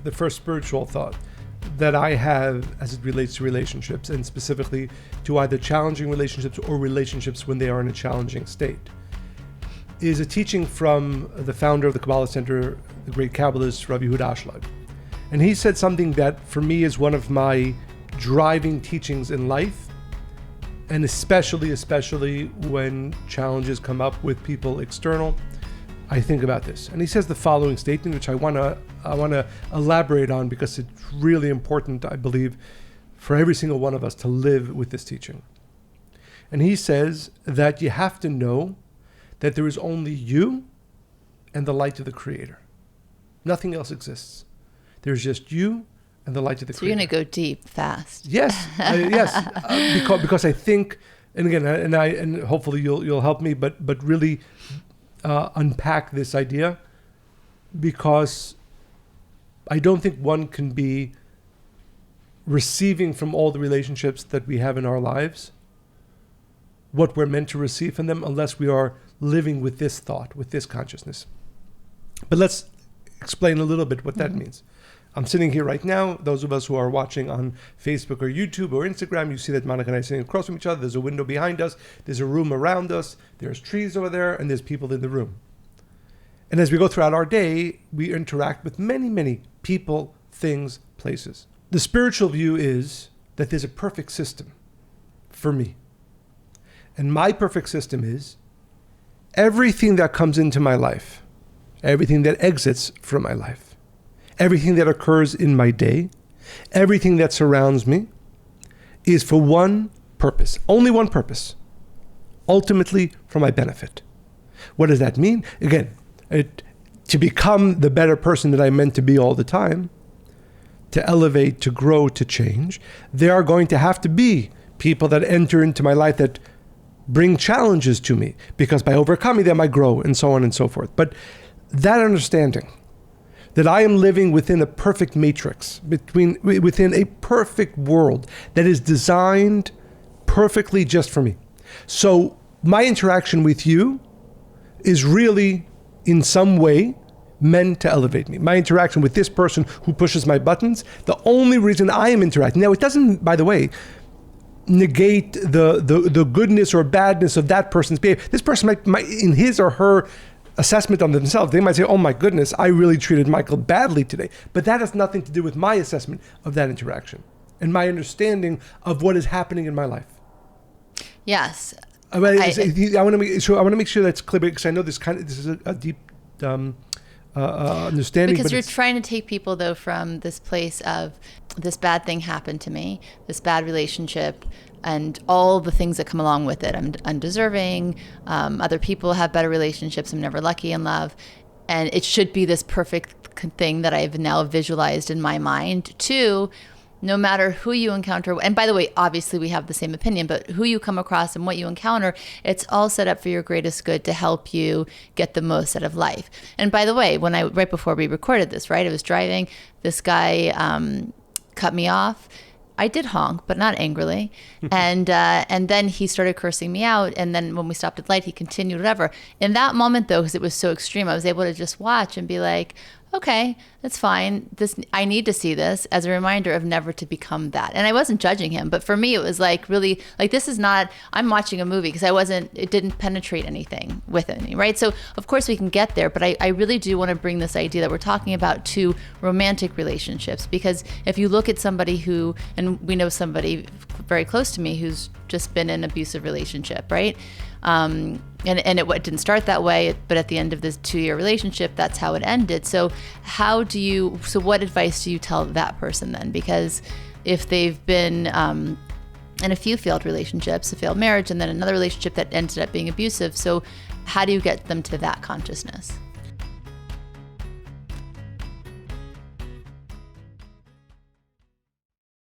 the first spiritual thought that I have as it relates to relationships, and specifically to either challenging relationships or relationships when they are in a challenging state, is a teaching from the founder of the Kabbalah Center, the great Kabbalist, Rabbi Ashlag. And he said something that for me is one of my driving teachings in life, and especially when challenges come up with people external, I think about this. And he says the following statement, which I want to elaborate on because it's really important, I believe, for every single one of us to live with this teaching. And he says that you have to know that there is only you and the light of the Creator. Nothing else exists. There's just you and the light of the Creator. So you're going to go deep fast. Yes, because I think, and again, and hopefully you'll help me, but really unpack this idea, because I don't think one can be receiving from all the relationships that we have in our lives what we're meant to receive from them unless we are living with this thought, with this consciousness. But let's explain a little bit what that means. I'm sitting here right now. Those of us who are watching on Facebook or YouTube or Instagram, you see that Monica and I are sitting across from each other. There's a window behind us. There's a room around us. There's trees over there, and there's people in the room. And as we go throughout our day, we interact with many, many people, things, places. The spiritual view is that there's a perfect system for me. And my perfect system is everything that comes into my life, everything that exits from my life, everything that occurs in my day, everything that surrounds me is for one purpose, only one purpose, ultimately for my benefit. What does that mean? Again, to become the better person that I'm meant to be all the time, to elevate, to grow, to change, there are going to have to be people that enter into my life that bring challenges to me, because by overcoming them I grow, and so on and so forth. But that understanding that I am living within a perfect matrix, within a perfect world that is designed perfectly just for me. So my interaction with you is really in some way meant to elevate me. My interaction with this person who pushes my buttons, the only reason I am interacting. Now, it doesn't, by the way, negate the goodness or badness of that person's behavior. This person might in his or her assessment on themselves, they might say, oh my goodness, I really treated Michael badly today. But that has nothing to do with my assessment of that interaction and my understanding of what is happening in my life. Yes. I want to make sure that's clear, because I know this is a deep understanding. Because you're trying to take people, though, from this place of this bad thing happened to me, this bad relationship, and all the things that come along with it. I'm undeserving. Other people have better relationships. I'm never lucky in love. And it should be this perfect thing that I've now visualized in my mind, to no matter who you encounter. And by the way, obviously we have the same opinion, but who you come across and what you encounter, it's all set up for your greatest good to help you get the most out of life. And by the way, right before we recorded this, right, I was driving, this guy cut me off. I did honk, but not angrily. And then he started cursing me out. And then when we stopped at light, he continued, whatever. In that moment, though, because it was so extreme, I was able to just watch and be like, okay, that's fine. I need to see this as a reminder of never to become that. And I wasn't judging him, but for me, it was like really like, this is not, I'm watching a movie, because it didn't penetrate anything within me, right? So of course we can get there, but I really do want to bring this idea that we're talking about to romantic relationships, because if you look at somebody who, and we know somebody very close to me who's just been in an abusive relationship, right? And it didn't start that way, but at the end of this 2-year relationship, that's how it ended. So what advice do you tell that person then? Because if they've been in a few failed relationships, a failed marriage, and then another relationship that ended up being abusive, so how do you get them to that consciousness?